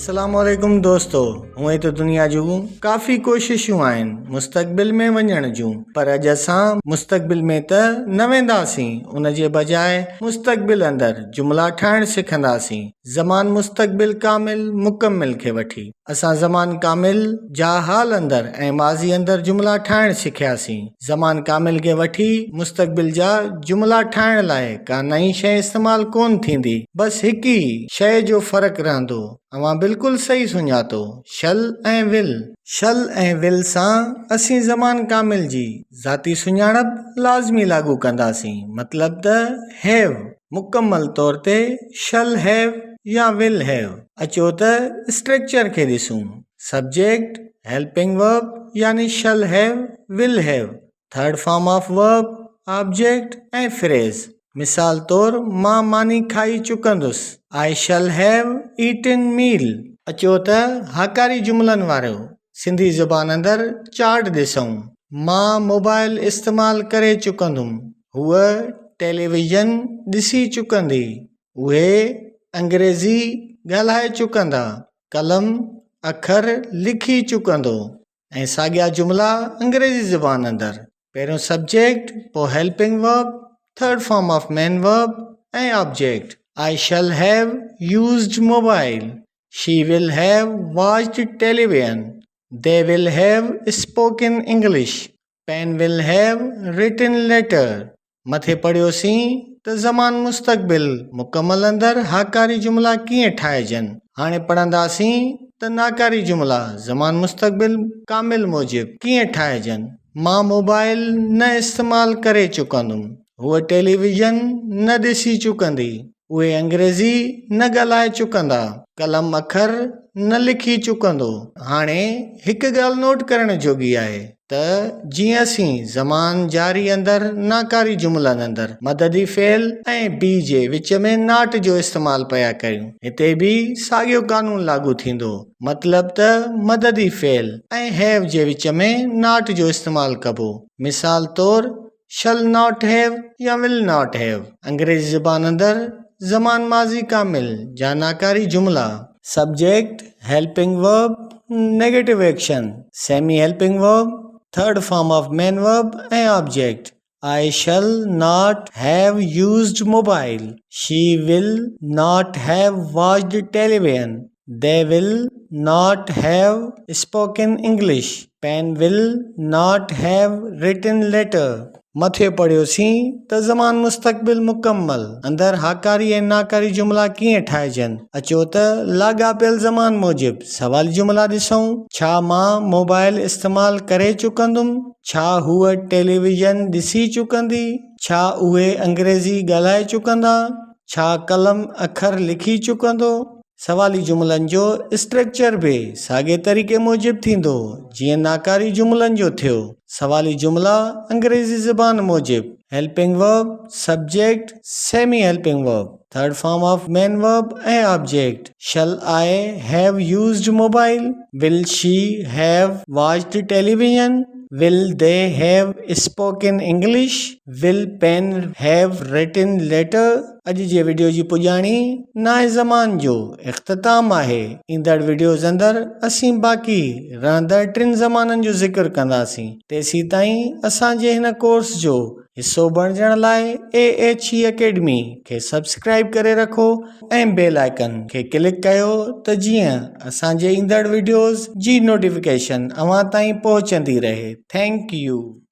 अस्सलामुअलैकुम दोस्तों, हूअं त दुनिया जूं काफ़ी कोशिशूं आहिनि मुस्तक़बिल में वञण जूं, पर अॼु असां मुस्तक़बिल में त न वेंदासीं। उन जे बजाए मुस्तक़बिल अंदरि जुमला ठाहिण सिखंदासीं। ज़मान मुस्तक़बिल कामिल मुकम्मिल खे वठी असां ज़मान कामिल जा हाल अंदरि ऐं माज़ी अंदरि जुमला ठाहिण सिखियासीं। ज़मान कामिल खे वठी मुस्तक़बिल जा जुमला ठाहिण लाइ का नई शइ इस्तेमालु कोन थींदी, बसि हिकु ई शइ जो फ़र्क़ु रहंदो। अवां बिल्कुलु सही सुञातो, शल ऐं विल। शल ऐं विल सां असीं ज़मान कामिल जी ज़ाती सुञाणप लाज़मी लागू कंदासीं। मतिलब त हैव मुकम्मल तौर ते शल हैव या विल हैव। अचो त स्ट्रक्चर खे ॾिसूं। सब्जेक्ट हेल्पिंग वर्ब यानी शल have will have, third form of verb object ऐं फ्रेज़। मिसाल तौर मां मानी खाई चुकंदुसि, आई शल हैव ईटन मील। अचो त हाकारी जुमलनि वारो सिंधी ज़ुबान अंदरि चार्ट ॾिसूं। मां मोबाइल इस्तेमालु करे चुकंदुमि, हूअ टेलीविज़न ॾिसी चुकंदी, उहे अंग्रेज़ी ॻाल्हाए चुकंदा, कलम अखर लिखी चुकंदो। ऐं साॻिया जुमला अंग्रेज़ी ज़ुबान अंदरि पहिरियों सब्जेक्ट, पोइ helping verb, third form of main verb ऐं object. I shall have used mobile. She will have watched television. They will have spoken English. Pen will have written letter. मथे पढ़ियोसीं त ज़मान मुस्तक़बिल मुकम्मल अंदरि हाकारी जुमला कीअं ठाहिजनि। हाणे पढ़ंदासीं त नाकारी जुमला ज़मान मुस्तक़बिल कामिल मूजिब कीअं ठाहिजनि। मां मोबाइल न इस्तेमालु करे चुकंदुमि, हूअ टेलीविज़न न ॾिसी चुकंदी, उहे अंग्रेज़ी न ॻाल्हाए चुकंदा, कलम अखर न लिखी चुकंदो। हाणे हिकु ॻाल्हि नोट करण जोगी आहे त जीअं असीं ज़मान जारी अंदरि नाकारी जुमलनि अंदरि मददी फेल ऐं बी जे विच में नाट जो इस्तेमालु पिया कयूं, हिते बि साॻियो कानून लागू थींदो। मतिलब त मददी फेल ऐं हैव जे विच में नाट जो इस्तेमालु कबो। मिसाल तौर शल नॉट हैव या विल नॉट हैव। अंग्रेज़ी ज़ुबान अंदरि ज़मान माज़ी कामिल जा नाकारी जुमला। Subject helping verb negative action, semi helping verb, third form of main verb ऐं object. I shall not have used mobile. She will not have watched television. They will not have spoken English. Pen will not have written letter. मथे पढ़ियोसीं त ज़मान मुस्तक़बिल मुकम्मल अंदरि हाकारी ऐं नाकारी जुमला कीअं ठाहिजनि। अचो त लाॻापियल ज़मान मूजिब सवाली जुमला ॾिसूं। छा मां मोबाइल इस्तेमालु करे चुकंदुमि, छा हूअ टेलीविज़न ॾिसी चुकंदी, छा उहे अंग्रेज़ी ॻाल्हाए चुकंदा, छा कलम अखर लिखी चुकंदो। सवाली जुमलनि जो स्ट्रक्चर बि साॻे तरीक़े मूजिब थींदो जीअं नाकारी जुमलनि जो थियो। सवाली जुमला अंग्रेज़ी ज़ुबान मूजिब helping verb, subject, semi helping verb, third form of main verb ऐं object. Shall I have used mobile, will she have watched television, will they have spoken English, will pen have written letter। अॼु जे video जी पुॼाणी नाए ज़मान जो इख़्तिताम आहे। ईंदड़ videos अंदरि असीं बाक़ी रहंदड़ टिनि ज़माननि जो ज़िक्र कंदासीं। तेसीं ताईं असांजे हिन कोर्स जो हिसो बणिजण लाइ AHE अकेडमी खे सब्सक्राइब करे रखो ऐं बेल आइकन खे क्लिक कयो त जीअं असांजे ईंदड़ वीडियोज़ जी नोटिफिकेशन अव्हां ताईं पहुचंदी रहे। Thank U.